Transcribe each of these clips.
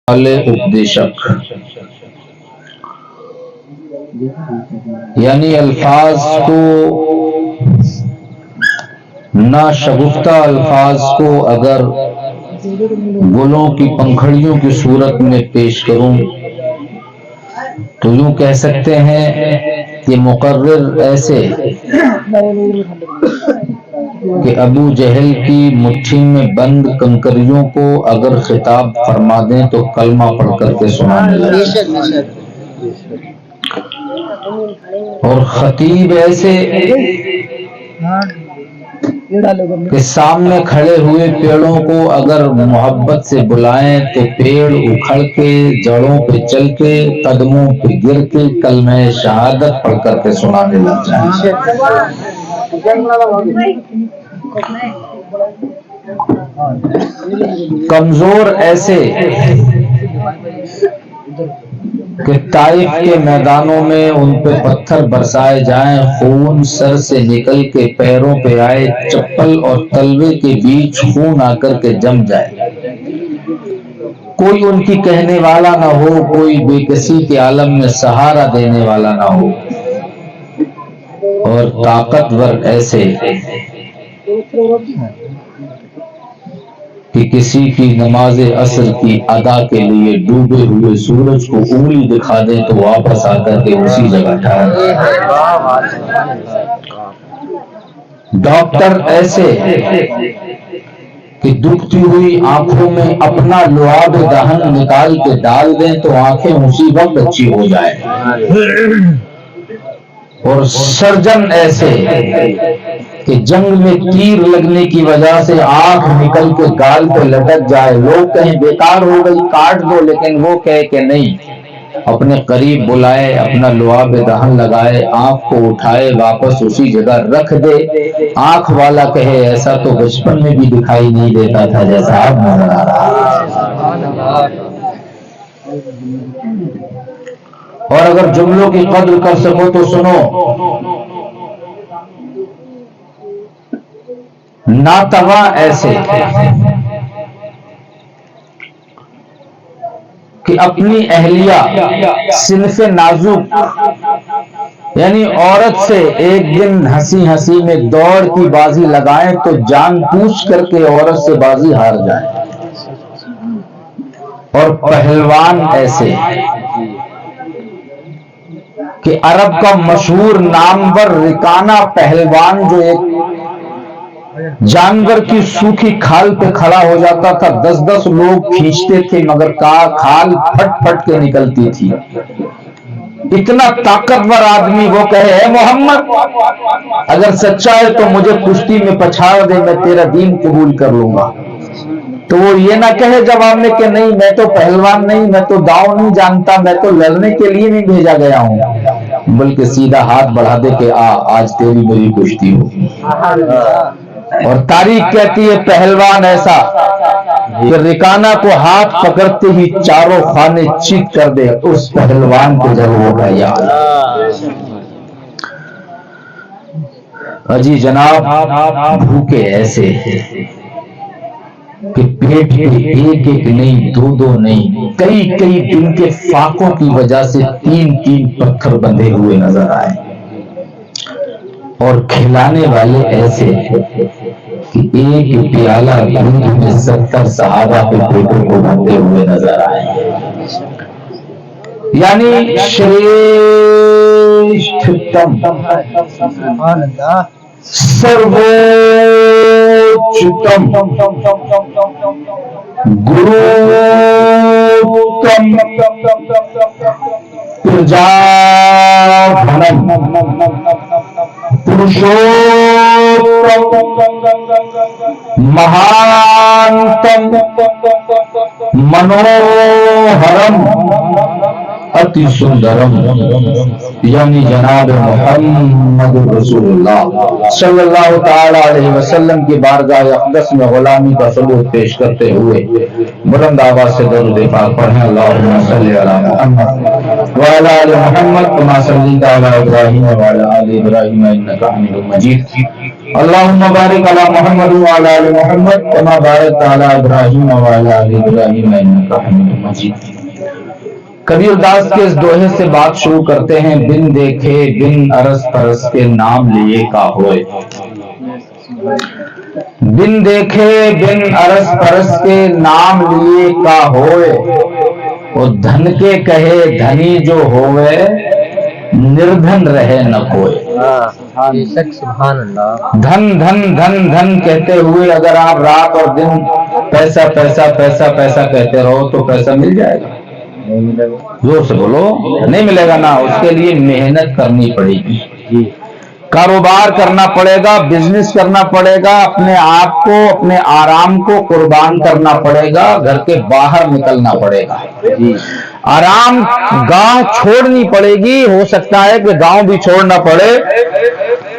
والے उपदेशक یعنی الفاظ کو ناشگفتہ الفاظ کو اگر گلوں کی پنکھڑیوں کی صورت میں پیش کروں تو یوں کہہ سکتے ہیں کہ مقرر ایسے کہ ابو جہل کی مٹھی میں بند کنکریوں کو اگر خطاب فرما دیں تو کلمہ پڑھ کر کے سنانے لگے، اور خطیب ایسے کہ سامنے کھڑے ہوئے پیڑوں کو اگر محبت سے بلائیں تو پیڑ اکھڑ کے جڑوں پہ چل کے قدموں پہ گر کے کلمہ شہادت پڑھ کر کے سنانے لگ جائیں۔ کمزور ایسے کہ طائف کے میدانوں میں ان پہ پتھر برسائے جائیں، خون سر سے نکل کے پیروں پہ آئے، چپل اور تلوے کے بیچ خون آ کر کے جم جائے، کوئی ان کی کہنے والا نہ ہو، کوئی بے کسی کے عالم میں سہارا دینے والا نہ ہو، اور طاقتور ایسے کہ کسی کی نماز عصر کی ادا کے لیے ڈوبے ہوئے سورج کو انگلی دکھا دیں تو واپس آ کر کے اسی جگہ ٹھہر جائے۔ ڈاکٹر ایسے کہ دکھتی ہوئی آنکھوں میں اپنا لعاب دہن نکال کے ڈال دیں تو آنکھیں اسی وقت اچھی ہو جائیں، اور سرجن ایسے کہ جنگ میں تیر لگنے کی وجہ سے آنکھ نکل کے گال پہ لٹک جائے، لوگ کہیں بیکار ہو گئی کاٹ دو، لیکن وہ کہے کہ نہیں، اپنے قریب بلائے، اپنا لعاب دہن لگائے، آنکھ کو اٹھائے واپس اسی جگہ رکھ دے، آنکھ والا کہے ایسا تو بچپن میں بھی دکھائی نہیں دیتا تھا جیسا اب نظر آ رہا۔ اور اگر جملوں کی قدر کر سکو تو سنو، ناتواں ایسے کہ اپنی اہلیہ صنف نازک یعنی عورت سے ایک دن ہنسی ہنسی میں دوڑ کی بازی لگائیں تو جان پوچھ کر کے عورت سے بازی ہار جائیں، اور پہلوان ایسے کہ عرب کا مشہور نامور رکانہ پہلوان جو ایک جانور کی سوکھی کھال پہ کھڑا ہو جاتا تھا، 10 لوگ کھینچتے تھے مگر کھال پھٹ پھٹ کے نکلتی تھی، اتنا طاقتور آدمی وہ کہے اے محمد اگر سچا ہے تو مجھے کشتی میں پچھاڑ دے، میں تیرا دین قبول کر لوں گا، تو وہ یہ نہ کہے جواب میں کہ نہیں میں تو پہلوان نہیں، میں تو داؤ نہیں جانتا، میں تو لڑنے کے لیے نہیں بھیجا گیا ہوں، بلکہ سیدھا ہاتھ بڑھا دے کہ آج تیری میری کشتی ہوگی۔ اور تاریخ کہتی ہے پہلوان ایسا کہ رکانہ کو ہاتھ پکڑتے ہی چاروں خانے چیت کر دے، اس پہلوان کو جب ہوگا یاد۔ اجی جناب بھوکے ایسے کہ پیٹ پہ ایک نہیں دو نہیں کئی دن کے فاقوں کی وجہ سے 3 پتھر بندھے ہوئے نظر آئے، اور کھلانے والے ایسے کہ ایک پیالہ دودھ میں 70 صحابہ کے پیٹوں کو بھرتے ہوئے نظر آئے، یعنی شریشٹھتم سرووچتم گروتم پرجابھنم پروشوتم مہانتم منوہرم अति सुंदरम यानी जनाब मोहम्मद रसूलुल्लाह सल्लल्लाहु ताला अलैहि वसल्लम की बारगाह अक़दस में गुलामी का सबूत पेश करते हुए बुलंद आवाज से दरूद पाक पढ़ें। अल्लाहुम्मा सल्लि अला मुहम्मद व अला आलि मुहम्मद कमा सल्लैता अला इब्राहीम व अला आलि इब्राहीम इन्नका हमीदुम मजीद। अल्लाहुम्मा बारिक अला मुहम्मद व अला आलि मुहम्मद कमा बारकता अला इब्राहीम व अला आलि इब्राहीम इन्नका हमीदुम मजीद। कबीरदास के इस दोहे से बात शुरू करते हैं। बिन देखे बिन अरस परस के नाम लिए का होए। बिन देखे बिन अरस परस के नाम लिए का होए। वो धन के कहे धनी जो होवे निर्धन रहे न कोई। सुभान अल्लाह। धन धन धन धन कहते हुए अगर आप रात और दिन पैसा पैसा पैसा पैसा कहते रहो तो पैसा मिल जाएगा? जोर से बोलो, नहीं मिलेगा ना। उसके लिए मेहनत करनी पड़ेगी, कारोबार करना पड़ेगा, बिजनेस करना पड़ेगा, अपने आप को अपने आराम को कुर्बान करना पड़ेगा, घर के बाहर निकलना पड़ेगा, आराम गांव छोड़नी पड़ेगी। हो सकता है कि गांव भी छोड़ना पड़े।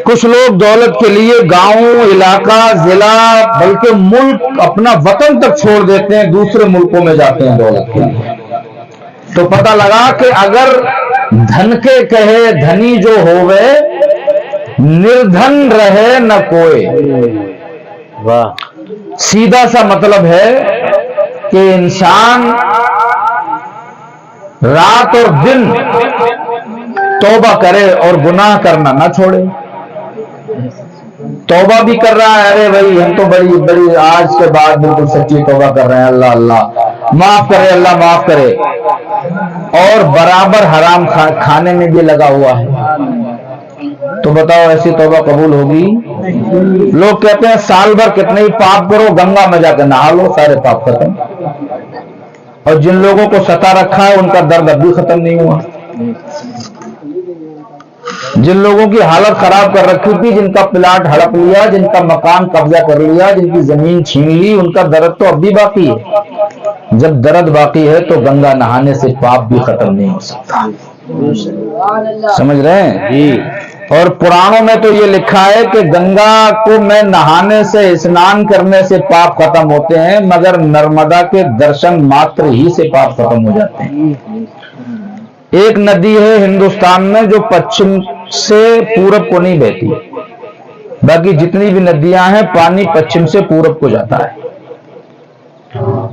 कुछ लोग दौलत के लिए गांव, इलाका, जिला बल्कि मुल्क, अपना वतन तक छोड़ देते हैं, दूसरे मुल्कों में जाते हैं दौलत के लिए। तो पता लगा कि अगर धन के कहे धनी जो होवे निर्धन रहे न कोई। वाह। सीधा सा मतलब है कि इंसान रात और दिन तौबा करे और गुनाह करना ना छोड़े। तौबा भी कर रहा है, अरे भाई हम तो बड़ी बड़ी आज के बाद बिल्कुल सच्ची तौबा कर रहे हैं, अल्लाह अल्लाह माफ करे, अल्लाह माफ करे, और बराबर हराम खाने में भी लगा हुआ है। तो बताओ ऐसी तौबा कबूल होगी? लोग कहते हैं साल भर कितने ही पाप करो, गंगा में जाकर नहा लो, सारे पाप खत्म। और जिन लोगों को सता रखा है उनका दर्द अभी खत्म नहीं हुआ। जिन लोगों की हालत खराब कर रखी थी, जिनका प्लाट हड़प लिया, जिनका मकान कब्जा कर लिया, जिनकी जमीन छीन ली, उनका दर्द तो अब भी बाकी है। जब दर्द बाकी है तो गंगा नहाने से पाप भी खत्म नहीं हो सकता। समझ रहे हैं जी? और पुराणों में तो ये लिखा है कि गंगा को में नहाने से, स्नान करने से पाप खत्म होते हैं, मगर नर्मदा के दर्शन मात्र ही से पाप खत्म हो जाते हैं। एक नदी है हिंदुस्तान में जो पश्चिम से पूरब को नहीं बहती, बाकी जितनी भी नदियां हैं पानी पश्चिम से पूरब को जाता है।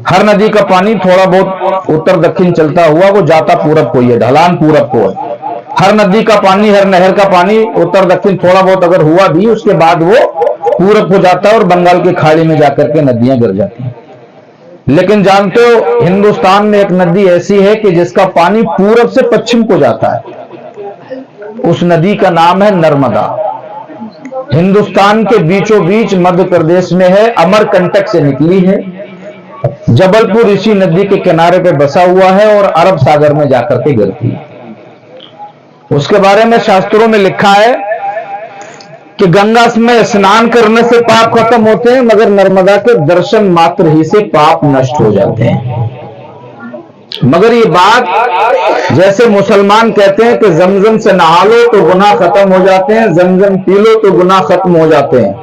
हर नदी का पानी थोड़ा बहुत उत्तर दक्षिण चलता हुआ वो जाता पूरब को ही है, ढलान पूरब को है। हर नदी का पानी, हर नहर का पानी उत्तर दक्षिण थोड़ा बहुत अगर हुआ भी उसके बाद वो पूरब को जाता है और बंगाल की खाड़ी में जाकर के नदियां गिर जाती हैं। लेकिन जानते हो हिंदुस्तान में एक नदी ऐसी है कि जिसका पानी पूरब से पश्चिम को जाता है। उस नदी का नाम है नर्मदा। हिंदुस्तान के बीचों बीच मध्य प्रदेश में है, अमरकंटक से निकली है। जबलपुर इसी नदी के किनारे पे बसा हुआ है और अरब सागर में जाकर के गिरती है। उसके बारे में शास्त्रों में लिखा है कि गंगा में स्नान करने से पाप खत्म होते हैं, मगर नर्मदा के दर्शन मात्र ही से पाप नष्ट हो जाते हैं। मगर ये बात जैसे मुसलमान कहते हैं कि जमजम से नहा लो तो गुनाह खत्म हो जाते हैं, जमजम पी लो तो गुनाह खत्म हो जाते हैं,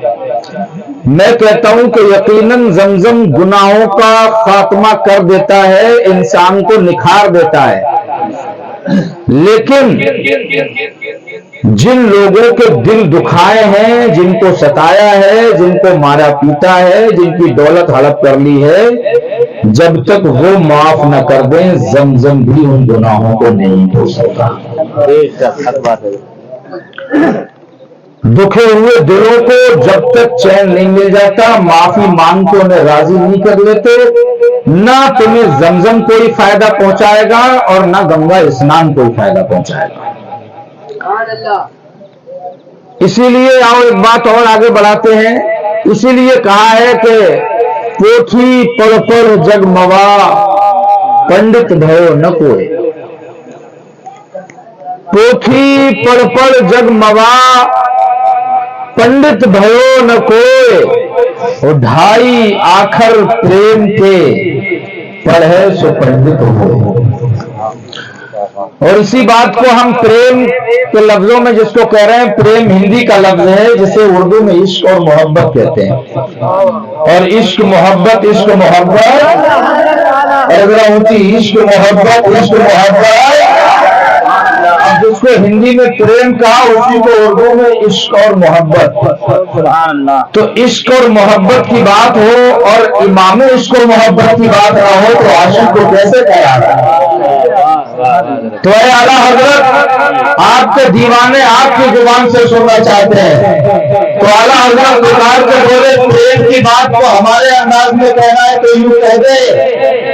मैं कहता हूं कि यकीनन जमजम गुनाहों का खात्मा कर देता है, इंसान को निखार देता है। लेकिन जिन लोगों के दिल दुखाए हैं, जिनको सताया है, जिनको मारा पीटा है, जिनकी दौलत हड़प कर ली है, जब तक वो माफ न कर दें जमजम भी उन गुनाहों को नहीं धो सकता। दुखे हुए दिलों को जब तक चैन नहीं मिल जाता, माफी मांग के उन्हें राजी नहीं कर लेते, ना तुम्हें जमजम कोई फायदा पहुंचाएगा और ना गंगा स्नान कोई फायदा पहुंचाएगा। इसीलिए आओ एक बात और आगे बढ़ाते हैं। इसीलिए कहा है कि पोथी पढ़ पढ़ जग मवा, पंडित भयो न कोई। पोथी पढ़ पढ़ जग मवा, पंडित भयो न कोई। ढाई आखर प्रेम के, पढ़े सो पंडित हो। اور اسی بات کو ہم پریم کے لفظوں میں جس کو کہہ رہے ہیں، پریم ہندی کا لفظ ہے جسے اردو میں عشق اور محبت کہتے ہیں، اور عشق محبت اور ذرا اونچی، عشق محبت اب جس کو ہندی میں پریم کہا اسی کو اردو میں عشق اور محبت۔ تو عشق اور محبت کی بات ہو اور امام عشق اور محبت کی بات نہ ہو تو عاشق کو کیسے کہا ہے؟ تو اے اعلیٰ حضرت، آپ کے دیوانے آپ کی زبان سے سننا چاہتے ہیں، تو اعلیٰ حضرت پکار کے بولے پریم کی بات کو ہمارے انداز میں کہنا ہے تو یوں کہہ دے،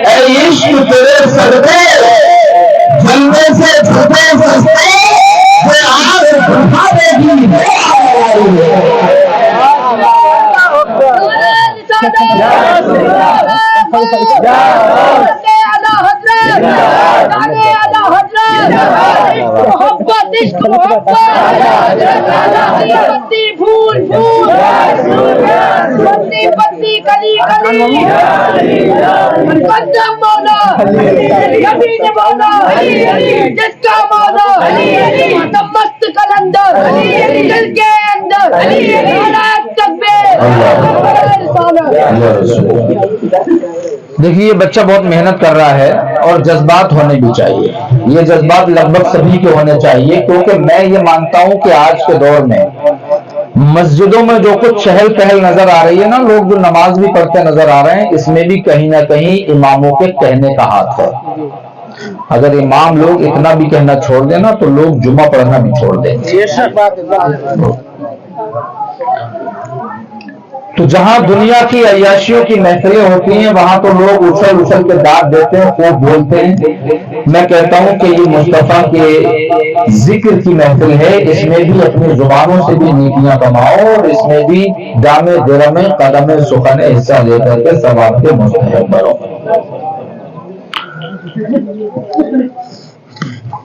اے عشق تیرے صدقے جلنے سے چھپے سستے سے آگ بڑھا دے گی۔ دیکھیے، یہ بچہ بہت محنت کر رہا ہے اور جذبات ہونے بھی چاہیے، یہ جذبات لگ بھگ سبھی کے ہونے چاہیے، کیونکہ میں یہ مانتا ہوں کہ آج کے دور میں مسجدوں میں جو کچھ چہل پہل نظر آ رہی ہے نا، لوگ جو نماز بھی پڑھتے نظر آ رہے ہیں، اس میں بھی کہیں نہ کہیں اماموں کے کہنے کا ہاتھ ہے۔ اگر امام لوگ اتنا بھی کہنا چھوڑ دیں نا تو لوگ جمعہ پڑھنا بھی چھوڑ دیں گے۔ تو جہاں دنیا کی عیاشیوں کی محفلیں ہوتی ہیں وہاں تو لوگ اچھل اچھل کے داد دیتے ہیں، خوب بولتے ہیں۔ میں کہتا ہوں کہ یہ مصطفیٰ کے ذکر کی محفل ہے، اس میں بھی اپنی زبانوں سے بھی نیکیاں کماؤ اور اس میں بھی دام درم قدم سخن حصہ لے کر کے ثواب کے مستحق بنو۔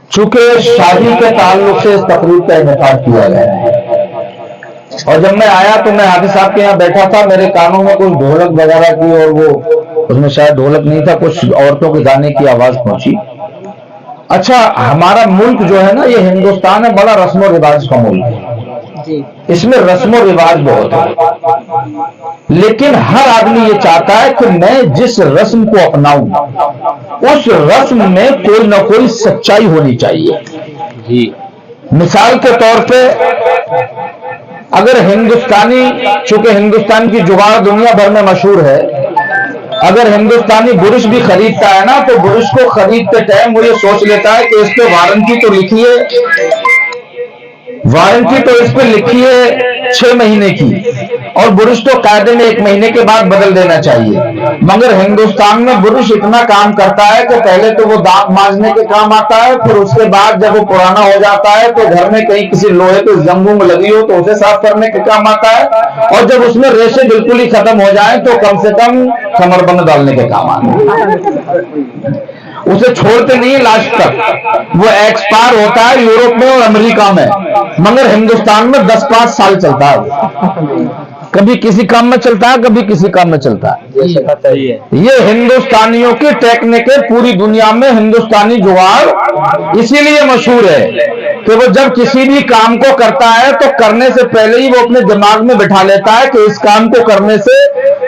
چونکہ شادی کے تعلق سے اس تقریب کا انعقاد کیا گیا ہے، اور جب میں آیا تو میں حافظ صاحب کے یہاں بیٹھا تھا، میرے کانوں میں کچھ ڈھولک وغیرہ کی، اور وہ اس میں شاید ڈھولک نہیں تھا، کچھ عورتوں کے گانے کی آواز پہنچی۔ اچھا، ہمارا ملک جو ہے نا، یہ ہندوستان ہے، بڑا رسم و رواج کا ملک ہے، اس میں رسم و رواج بہت ہے، لیکن ہر آدمی یہ چاہتا ہے کہ میں جس رسم کو اپناؤں اس رسم میں کوئی نہ کوئی سچائی ہونی چاہیے۔ مثال کے طور پہ اگر ہندوستانی، چونکہ ہندوستان کی جگاڑ دنیا بھر میں مشہور ہے، اگر ہندوستانی برش بھی خریدتا ہے نا تو برش کو خریدتے ٹائم وہ یہ سوچ لیتا ہے کہ اس پہ وارنٹی تو لکھی ہے، وارنٹی تو اس پہ لکھی ہے 6 مہینے کی، اور برش تو قاعدے میں 1 مہینے کے بعد بدل دینا چاہیے۔ مگر ہندوستان میں برش اتنا کام کرتا ہے کہ پہلے تو وہ دانت مانجنے کے کام آتا ہے، پھر اس کے بعد جب وہ پرانا ہو جاتا ہے تو گھر میں کہیں کسی لوہے کے زنگوں میں لگی ہو تو اسے صاف کرنے کے کام آتا ہے، اور جب اس میں ریشے بالکل ہی ختم ہو جائیں تو کم سے کم کمر بند ڈالنے کے کام آتا ہے۔ اسے چھوڑتے نہیں لاسٹ تک، وہ ایکسپائر ہوتا ہے یورپ میں اور امریکہ میں، مگر ہندوستان میں 10-5 سال چلتا ہے، کبھی کسی کام میں چلتا ہے، کبھی کسی کام میں چلتا ہے۔ یہ ہندوستانیوں کی ٹیکنیک پوری دنیا میں ہندوستانی جگاڑ اسی لیے مشہور ہے کہ وہ جب کسی بھی کام کو کرتا ہے تو کرنے سے پہلے ہی وہ اپنے دماغ میں بٹھا لیتا ہے کہ اس کام کو کرنے سے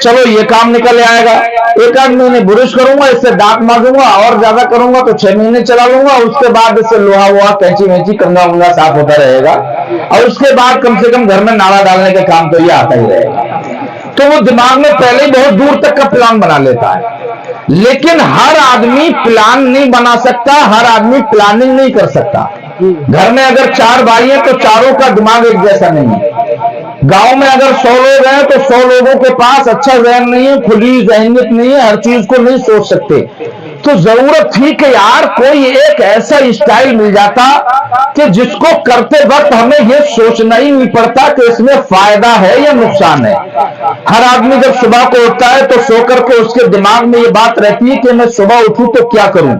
چلو یہ کام نکل آئے گا، 1 مہینے برش کروں گا، اس سے دانت مانجوں گا، اور زیادہ کروں گا تو 6 مہینے چلا لوں گا، اس کے بعد اس سے لوہا وہا کینچی وینچی کنگا ونگا صاف ہوتا رہے گا، اور اس کے بعد کم سے کم گھر میں نالا ڈالنے کے کام تو یہ آتا ہی رہے گا۔ تو وہ دماغ میں پہلے ہی بہت دور تک کا پلان بنا لیتا ہے، لیکن ہر آدمی پلان نہیں بنا سکتا، ہر آدمی پلاننگ نہیں کر سکتا۔ گھر میں اگر 4 بھائی ہیں تو چاروں کا دماغ ایک جیسا نہیں ہے، گاؤں میں اگر 100 لوگ ہیں تو 100 لوگوں کے پاس اچھا ذہن نہیں ہے، کھلی ذہنیت نہیں ہے، ہر چیز کو نہیں سوچ سکتے۔ تو ضرورت تھی کہ یار کوئی ایک ایسا اسٹائل مل جاتا کہ جس کو کرتے وقت ہمیں یہ سوچنا ہی نہیں پڑتا کہ اس میں فائدہ ہے یا نقصان ہے۔ ہر آدمی جب صبح کو اٹھتا ہے تو سو کر کے اس کے دماغ میں یہ بات رہتی ہے کہ میں صبح اٹھوں تو کیا کروں،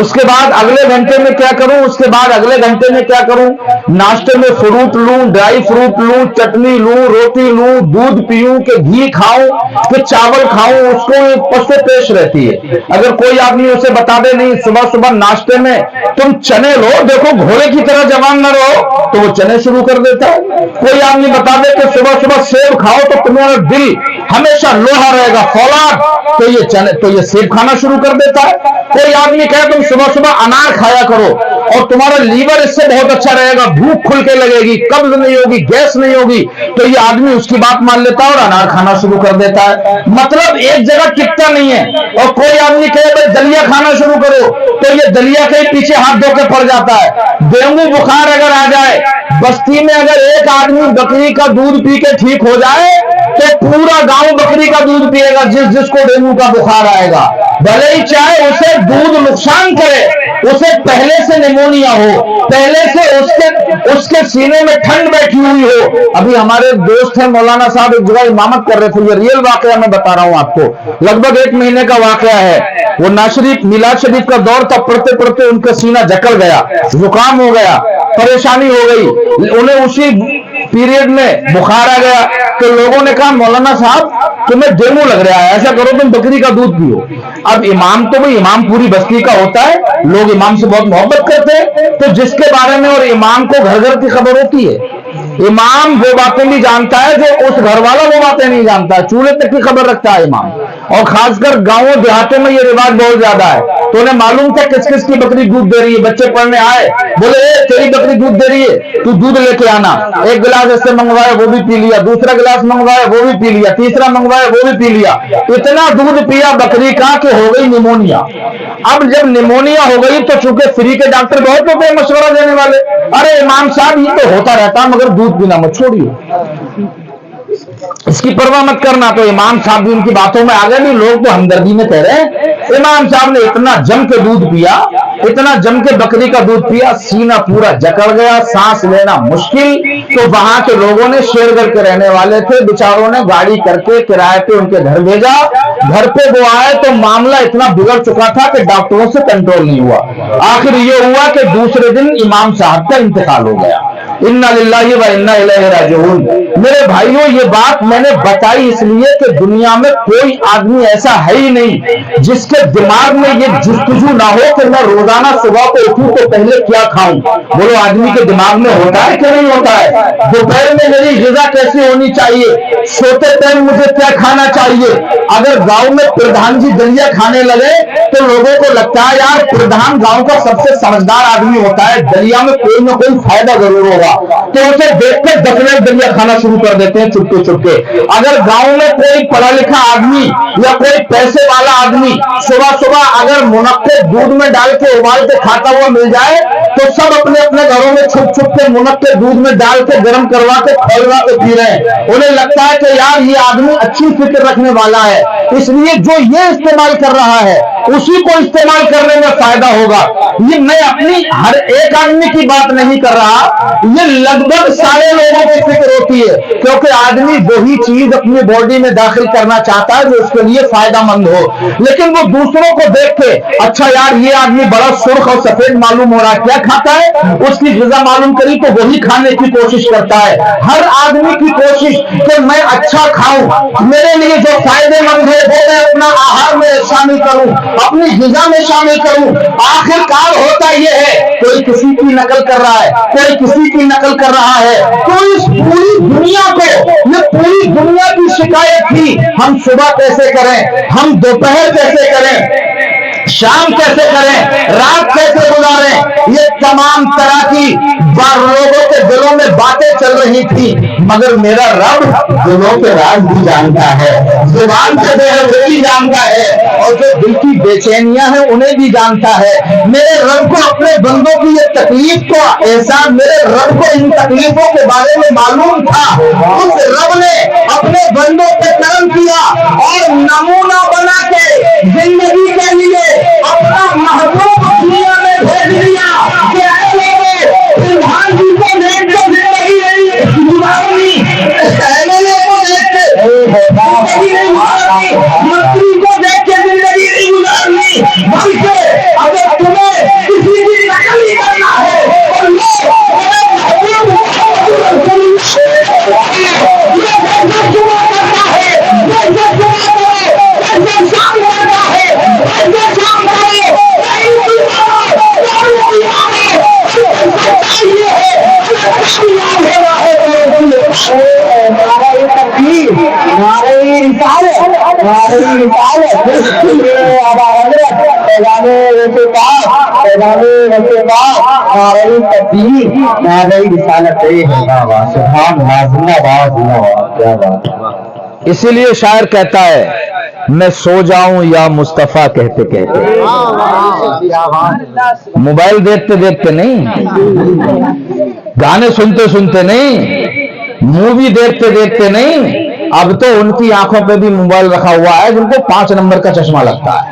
اس کے بعد اگلے گھنٹے میں کیا کروں، اس کے بعد اگلے گھنٹے میں کیا کروں، ناشتے میں فروٹ لوں، ڈرائی فروٹ لوں، چٹنی لوں، روٹی لوں، دودھ پیوں کہ گھی کھاؤں کہ چاول کھاؤں، اس کو پس پیش رہتی ہے۔ اگر کوئی आदमी उसे बता दे नहीं सुबह सुबह नाश्ते में तुम चने लो, देखो घोड़े की तरह जवान न रहो, तो वो चने शुरू कर देता है। कोई आदमी बता दे कि सुबह सुबह सेब खाओ तो तुम्हारा दिल हमेशा लोहा रहेगा, फौलाद, तो ये चने, तो ये सेब खाना शुरू कर देता है। कोई आदमी कहे तुम सुबह सुबह अनार खाया करो और तुम्हारा लीवर इससे बहुत अच्छा रहेगा, भूख खुल के लगेगी, कब्ज नहीं होगी, गैस नहीं होगी, तो ये आदमी उसकी बात मान लेता है और अनार खाना शुरू कर देता है। मतलब एक जगह टिकता नहीं है। और कोई आदमी कहे भाई दलिया खाना शुरू करो, तो ये दलिया के पीछे हाथ धो के पड़ जाता है। डेंगू बुखार अगर आ जाए, बस्ती में अगर एक आदमी बकरी का दूध पी के ठीक हो जाए तो पूरा गांव बकरी का दूध पिएगा जिसको डेंगू का बुखार आएगा, भले ही चाहे उसे दूध नुकसान करे, उसे पहले से निमोनिया हो, पहले से उसके सीने में ठंड बैठी हुई हो। अभी हमारे दोस्त हैं मौलाना साहब, एक जगह इमामत कर रहे थे, ये रियल वाकया मैं बता रहा हूं आपको, लगभग 1 महीने का वाकया है। वो मिलाद शरीफ का दौर था, पढ़ते पढ़ते उनका सीना जकड़ गया, जुकाम हो गया, परेशानी हो गई, उन्हें उसी पीरियड में बुखार आ गया। तो लोगों ने कहा मौलाना साहब तुम्हें डेंगू लग रहा है, ऐसा करो तुम बकरी का दूध पियो। अब इमाम तो भाई इमाम पूरी बस्ती का होता है, लोग इमाम से बहुत मोहब्बत करते हैं, तो जिसके बारे में, और इमाम को घर घर की खबर होती है, इमाम वो बातें भी जानता है जो उस घर वाला वो बातें नहीं जानता है, चूल्हे तक की खबर रखता है इमाम। और खासकर गांवों देहातों में ये रिवाज बहुत ज्यादा है। तो उन्हें मालूम था किस किस की बकरी दूध दे रही है। बच्चे पढ़ने आए, बोले तेरी बकरी दूध दे रही है, तू दूध लेके आना। एक गिलास इससे मंगवाया, वो भी पी लिया, दूसरा गिलास मंगवाया, वो भी पी लिया, तीसरा मंगवाया, वो भी पी लिया। इतना दूध पिया बकरी का कि हो गई निमोनिया। अब जब निमोनिया हो गई तो चूंकि फ्री के डॉक्टर बहुत होते हैं मशवरा देने वाले, अरे इमाम साहब ये तो होता रहता मगर दूध पीना मत छोड़िए, इसकी परवाह मत करना। तो इमाम साहब भी उनकी बातों में आ गए, भी लोग तो हमदर्दी में कह रहे हैं। इमाम साहब ने इतना जम के दूध पिया, इतना जम के बकरी का दूध पिया, सीना पूरा जकड़ गया, सांस लेना मुश्किल। तो वहां के लोगों ने, शेरगढ़ के रहने वाले थे, बेचारों ने गाड़ी करके किराए पे उनके घर भेजा। घर पे वो आए तो मामला इतना बिगड़ चुका था कि डॉक्टरों से कंट्रोल नहीं हुआ। आखिर ये हुआ कि दूसरे दिन इमाम साहब का इंतकाल हो गया। इन्ना लिल्लाहि व इन्ना इलैहि राजिऊन। मेरे भाइयों, ये बात मैंने बताई इसलिए कि दुनिया में कोई आदमी ऐसा है ही नहीं जिसके दिमाग में ये जुस्तजू ना हो कि मैं रोजाना सुबह को उठूं तो पहले क्या खाऊं। बोलो आदमी के दिमाग में होता है कि नहीं होता है? दोपहर में मेरी ग़िज़ा कैसी होनी चाहिए, सोते टाइम मुझे क्या खाना चाहिए। अगर गांव में प्रधान जी दलिया खाने लगे तो लोगों को लगता है यार प्रधान गांव का सबसे समझदार आदमी होता है, दलिया में कोई ना कोई फायदा जरूर होगा, तो उसे देखकर 10 मिनट दलिया खाना शुरू कर देते हैं चुपके चुपके। अगर गांव में कोई पढ़ा लिखा आदमी या कोई पैसे वाला आदमी सुबह सुबह अगर मुनक्के दूध में डाल के उबाल के खाता हुआ मिल जाए तो सब अपने अपने घरों में छुप छुप के मुनक्के दूध में डाल के गर्म करवा के खौलवा के पी रहे हैं। उन्हें लगता है कि यार ये आदमी अच्छी फिक्र रखने वाला है, इसलिए जो ये इस्तेमाल कर रहा है उसी को इस्तेमाल करने में फायदा होगा। ये मैं अपनी हर एक आदमी की बात नहीं कर रहा, ये लगभग सारे लोगों की फिक्र होती है, क्योंकि आदमी वही चीज अपनी बॉडी में दाखिल करना चाहता है जो उसके लिए फायदेमंद हो। लेकिन वो दूसरों को देख के अच्छा यार ये आदमी बड़ा सुर्ख और सफेद मालूम हो रहा है, क्या खाता है, उसकी ग़िज़ा मालूम करी तो वही खाने की कोशिश करता है। हर आदमी की कोशिश कि मैं अच्छा खाऊं, मेरे लिए जो फायदेमंद है वो मैं अपना आहार में शामिल करूं, अपनी ग़िज़ा में शामिल करूं। आखिरकार होता यह है कोई किसी की नकल कर रहा है, कोई किसी की नकल कर रहा है। तो इस पूरी दुनिया को, ये पूरी दुनिया की शिकायत थी, हम सुबह कैसे करें, हम दोपहर कैसे करें, शाम कैसे करें, रात कैसे गुजारें, ये तमाम तरह की लोगों के दिलों में बातें चल रही थी। मगर मेरा रब दिलों के राज भी जानता है, जुबान से वो भी जानता है, और जो दिल की बेचैनियां हैं उन्हें भी जानता है। मेरे रब को अपने बंदों की ये तकलीफ को एहसास, मेरे रब को इन तकलीफों के बारे में मालूम था। उस रब ने अपने बंदों पे करम किया और नमूना बना के जिंदगी के लिए अपना महबूब दुनिया में भेज दिया। प्रधान जी को देख के जिंदगी नहीं गुजारनी, एमएलए को देख के जिंदगी नहीं गुजारनी, मंत्री को देख के जिंदगी नहीं गुजारनी, बल्कि अगर तुम्हें किसी की नकल ही करना है तो करता है हमारी रिसालत ये आबा हजरत पैगामे वफाक पैगामे वफाक हमारी तब्दीली हमारी रिसालत है। सुभान अल्लाह, जिंदाबाद जिंदाबाद, क्या बात। इसीलिए शायर कहता है मैं सो जाऊं या मुस्तफा कहते कहते। मोबाइल देखते देखते नहीं, गाने सुनते सुनते नहीं, मूवी देखते देखते नहीं, अब तो उनकी आंखों पे भी मोबाइल रखा हुआ है जिनको 5 नंबर का चश्मा लगता है।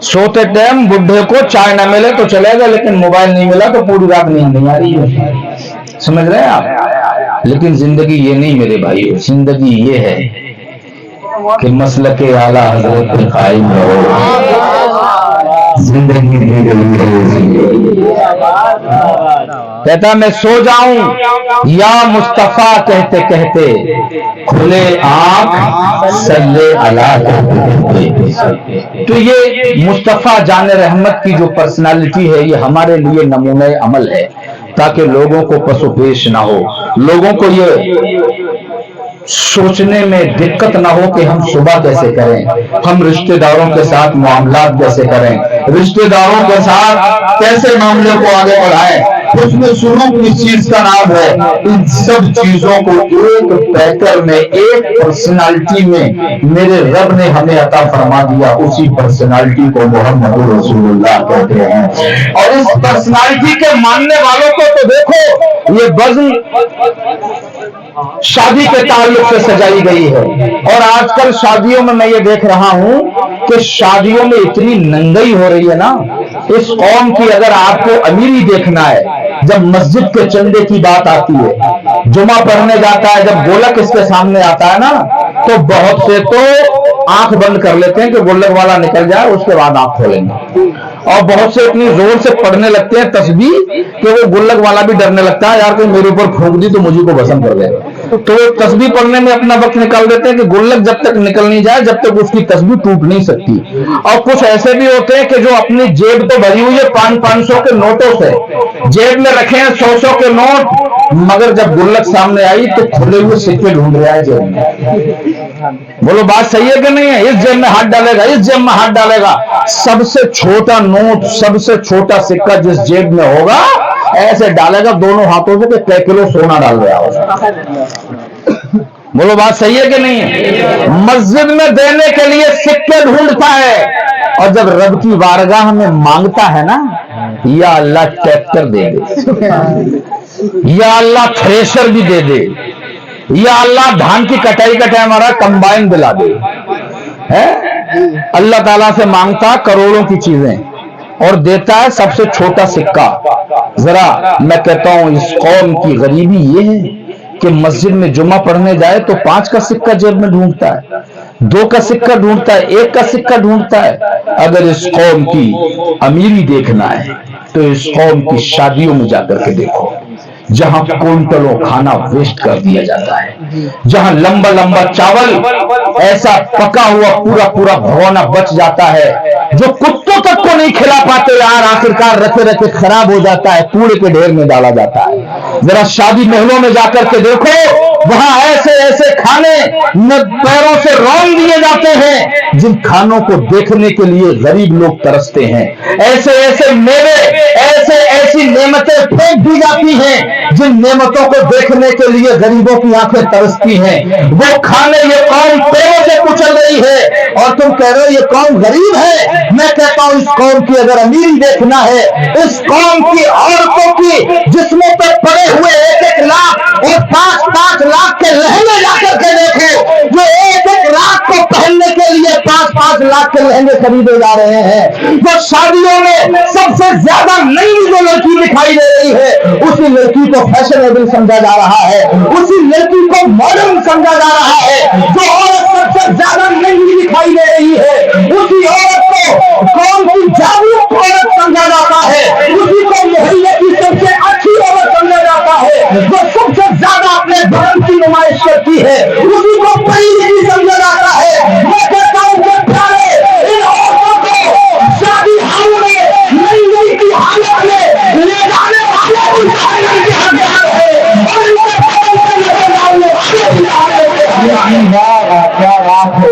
सोते टाइम बुढ़े को चाय न मिले तो चलेगा, लेकिन मोबाइल नहीं मिला तो पूरी रात नींद नहीं आ रही है। समझ रहे हैं आप? लेकिन जिंदगी ये नहीं मेरे भाई, जिंदगी ये है कि मसलके आला हजरत पे कायम रहो। जिंदगी कहता मैं सो जाऊं या मुस्तफा कहते कहते, खुले आंख सल्ले अला कहते। तो ये मुस्तफा जाने रहमत की जो पर्सनालिटी है, ये हमारे लिए नमूने अमल है, ताकि लोगों को पसोपेश ना हो, लोगों को ये सोचने में दिक्कत ना हो कि हम सुबह कैसे करें, हम रिश्तेदारों के साथ मामलात कैसे करें, रिश्तेदारों के साथ कैसे मामले को आगे बढ़ाएं, उसमें सुलूक किस चीज का नाम है। इन सब चीजों को एक पैकर में, एक पर्सनालिटी में मेरे रब ने हमें अता फरमा दिया, उसी पर्सनालिटी को मोहम्मद रसूलुल्लाह कहते हैं। और इस पर्सनालिटी के मानने वालों को तो देखो, ये बज़्म शादी के ताल्लुक से सजाई गई है। और आजकल शादियों में मैं ये देख रहा हूं कि शादियों में इतनी नंगाई हो रही है ना, इस कौम की अगर आपको अमीरी देखना है, जब मस्जिद के चंदे की बात आती है, जुमा पढ़ने जाता है, जब गोलक इसके सामने आता है ना, तो बहुत से तो आंख बंद कर लेते हैं कि गोलक वाला निकल जाए, उसके बाद आंख खोलेंगे। और बहुत से इतनी जोर से पढ़ने लगते हैं तस्बीह कि वो गुल्लक वाला भी डरने लगता है, यार कोई मेरे ऊपर फूंक दी तो मुझे को भस्म कर देगा। तो वो तस्बीह पढ़ने में अपना वक्त निकाल देते हैं कि गुल्लक जब तक निकल नहीं जाए, जब तक उसकी तस्बीह टूट नहीं सकती। और कुछ ऐसे भी होते हैं कि जो अपनी जेब तो भरी हुई है 500-500 के नोटों से, जेब में रखे हैं 100-100 के नोट, मगर जब गुल्लक सामने आई तो खुले हुए सिक्के ढूंढ रहा है जेब में। बोलो बात सही है कि नहीं है? इस जेब में हाथ डालेगा, इस जेब में हाथ डालेगा, सबसे छोटा नोट, सबसे छोटा सिक्का जिस जेब में होगा ऐसे डालेगा दोनों हाथों से कि कै किलो सोना डाल रहा होगा। बोलो बात सही है कि नहीं है? मस्जिद में देने के लिए सिक्के ढूंढता है, और जब रब की बारगाह में मांगता है ना, या अल्लाह ट्रैक्टर दे दे, या अल्लाह थ्रेशर भी दे दे, या अल्लाह धान की कटाई का टाइम आ रहा कंबाइन दिला दे, है? अल्लाह ताला से मांगता करोड़ों की चीजें और देता है सबसे छोटा सिक्का। जरा मैं कहता हूं इस कौम की गरीबी ये है कि मस्जिद में जुमा पढ़ने जाए तो 5 का सिक्का जेब में ढूंढता है, 2 का सिक्का ढूंढता है, 1 का सिक्का ढूंढता है। अगर इस कौम की अमीरी देखना है तो इस कौम की शादियों में जाकर के देखो, जहां क्विंटलों खाना वेस्ट कर दिया जाता है, जहां लंबा लंबा चावल ऐसा पका हुआ पूरा पूरा भगोना बच जाता है जो कुत्तों तक को नहीं खिला पाते यार, आखिरकार रखे रखे खराब हो जाता है, कूड़े के ढेर में डाला जाता है। जरा शादी महलों में जाकर के देखो, वहां ऐसे ऐसे खाने पैरों से रौंद दिए जाते हैं जिन खानों को देखने के लिए गरीब लोग तरसते हैं। ऐसे ऐसे मेवे, ऐसे ऐसी नेमतें फेंक दी जाती हैं जिन नेमतों को देखने के लिए गरीबों की आंखें तरसती हैं। वो खाने ये कौम पैरों से कुचल रही है और तुम कह रहे हो ये कौम गरीब है। मैं कहता हूं इस कौम की अगर अमीरी देखना है, इस कौम की औरतों की जिस्मों पर पड़े हुए 1-1 लाख और 5-5 लाख के लहंगे जाकर के देखो, जो 1-1 लाख को पहनने के लिए 5-5 लाख के लहंगे खरीदे जा रहे हैं। जो शादियों में सबसे ज्यादा नई जो लड़की दिखाई दे रही है, उसी लड़की को फैशनेबल समझा जा रहा है, उसी लड़की को मॉडर्न समझा जा रहा है। जो औरत सबसे ज्यादा नई दिखाई दे रही है, उसी औरत को कौन की जागरूक औरत समझा जाता है, उसी को मोहल्ले की सबसे अच्छी औरत समझा जाता है। जो सबसे ज्यादा अपने धर्म की नुमाइश करती है, उसी को परी समझा जाता है। मैं कहता हूं कि प्यारे इन औरतों को शादी में नई नई की हालत में ले जाने वाले क्या बात है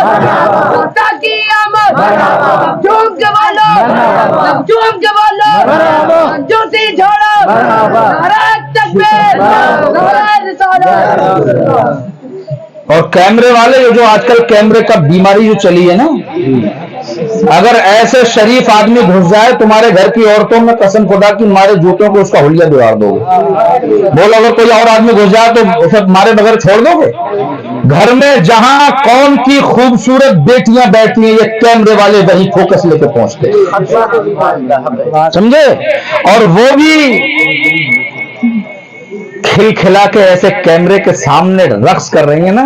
मुक्ता की आमद, झूम के बोलो, झूम के बोलो, जूती छोड़ो, नारे तकबीर, नारे रिसालत। और कैमरे वाले, ये जो आजकल कैमरे का बीमारी जो चली है ना, अगर ऐसे शरीफ आदमी घुस जाए तुम्हारे घर की औरतों में, कसम खुदा की मारे जूतों को उसका हुलिया बिगाड़ दोगे। बोलो अगर कोई और आदमी घुस जाए तो उसे मारे बगैर छोड़ दोगे? घर में जहां कौन की खूबसूरत बेटियां बैठी हैं, ये कैमरे वाले वही फोकस लेके पहुंचते, समझे? और वो भी खिलखिला के ऐसे कैमरे के सामने रक्स कर रही है ना,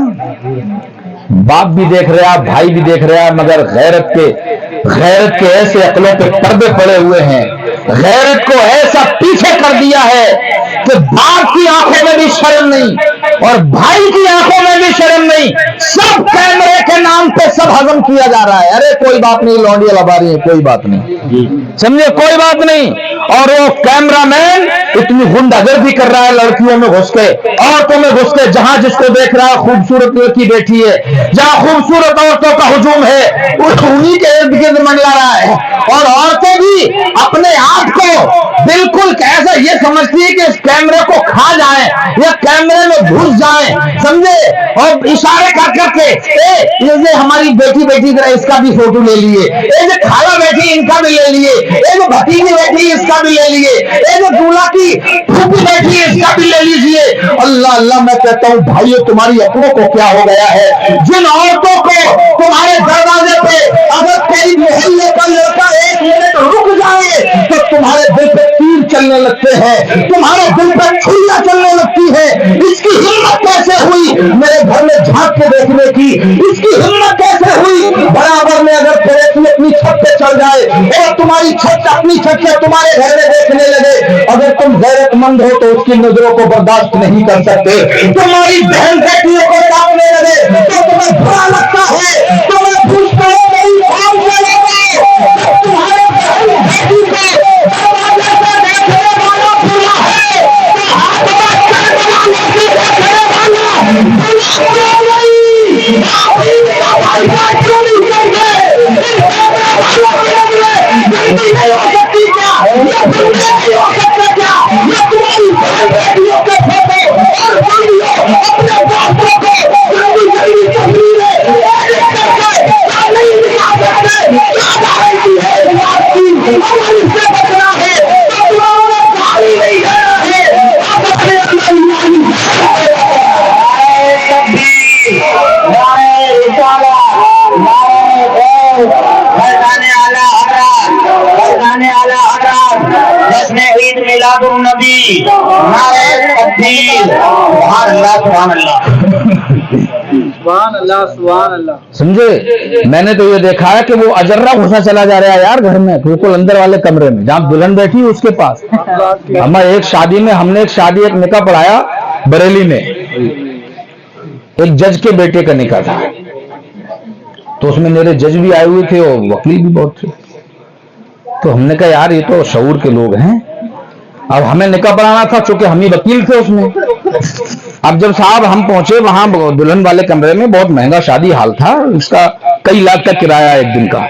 बाप भी देख रहा, भाई भी देख रहा, मगर गैरत के ऐसे अकलों पे पर्दे पड़े हुए हैं, गैरत को ऐसा पीछे कर दिया है कि बाप की आंखों में भी शर्म नहीं और भाई की आंखों में भी शर्म नहीं, सब कैमरे के नाम पे सब हजम किया जा रहा है। अरे कोई बात नहीं, लौंडिया लबा रही है, कोई बात नहीं, समझे, कोई बात नहीं। और वो कैमरामैन इतनी गुंडागर्दी कर रहा है लड़कियों में घुस के, औरतों में घुस के, जहां जिसको देख रहा है खूबसूरत लड़की बैठी है, जहां खूबसूरत औरतों का हुजूम है, उन्हीं के इर्द गिर्द मंडला रहा है। और औरतें भी अपने आप को बिल्कुल कैसा ये समझती है कि इस कैमरे को खा जाए या कैमरे में घुस जाए, समझे, और इशारे कर करके ये हमारी बेटी बैठी तरह इसका भी फोटो ले लिए, ये जो खाला बैठी इनका भी ले लिए, ये जो भतीजी बैठी इसका भी ले लिए, ये जो दूल्हा की फूफी बैठी इसका भी ले लीजिए। अल्लाह अल्लाह, मैं कहता हूँ भाइयों, तुम्हारी अक्लों को क्या हो गया है? जिन औरतों को तुम्हारे दरवाजे पे अगर कोई मोहल्ले का लड़का 1 मिनट रुक जाए तो तुम्हारे दिल पे तीर चलने लगते हैं, तुम्हारे दिल पे छुरियां चलने लगती है। इसकी हिम्मत कैसे हुई मेरे घर में झांक के देखने की? इसकी हिम्मत कैसे हुई? बराबर में अगर पड़ोसी अपनी छत पे चढ़ जाए और तुम्हारी छत अपनी छत से तुम्हारे घर में देखने लगे, अगर तुम गैरतमंद हो तो उसकी नजरों को बर्दाश्त नहीं कर सकते। तुम्हारी बहन बेटियों को काटने लगे तो तुम्हें बुरा लगता है, तुम्हें पूछता है नहीं भाव चलेगा, तुम्हारे बहन बेटी पे दरवाजे से देखने वाला बुरा है, तो हाथ बात करने वाले की देखने वाला बुरा नहीं। अभी मेरा भाई बात चोरी करके नहीं हो सकती क्या? ये भूले नहीं हो सकते क्या? ये तुम्हारी बेटियों के फोटो और वीडियो अपने दोस्तों को जल्दी जल्दी तस्वीरें नहीं दिखा सकते। हमारी है आपकी, हमारी से बचना है, गाड़ी नहीं देना है, आप अपने ईद मिलादुन नबी, नारे तकबीर, सुभान अल्लाह, सुभान अल्लाह, सुभान अल्लाह, सुभान अल्लाह। समझे, मैंने तो ये देखा है कि वो अजर्रा घुसा चला जा रहा है यार घर में, बिल्कुल अंदर वाले कमरे में जहां दुल्हन बैठी है उसके पास। हमने एक शादी एक निकाह पढ़ाया बरेली में, एक जज के बेटे का निकाह था, तो उसमें मेरे जज भी आए हुए थे और वकील भी बहुत थे। तो हमने कहा यार ये तो शऊर के लोग हैं, अब हमें निकाह पढ़ाना था चूंकि हम ही वकील थे उसमें। अब जब साहब हम पहुंचे वहां दुल्हन वाले कमरे में, बहुत महंगा शादी हाल था, उसका कई लाख का किराया एक दिन का,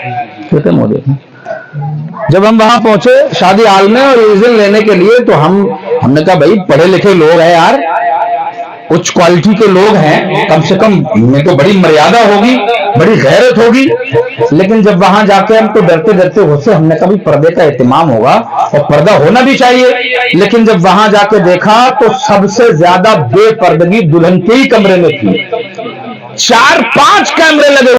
जब हम वहां पहुंचे शादी हाल में और इज़्ज़त लेने के लिए, तो हमने कहा भाई पढ़े लिखे लोग हैं यार, उच्च क्वालिटी के लोग हैं, कम से कम में तो बड़ी मर्यादा होगी, बड़ी गैरत होगी। लेकिन जब वहां जाके हम तो डरते डरते घुसे, हमने कभी पर्दे का एहतमाम होगा और पर्दा होना भी चाहिए। लेकिन जब वहां जाके देखा तो सबसे ज्यादा बेपर्दगी दुल्हन के ही कमरे में थी, 4-5 कैमरे लगे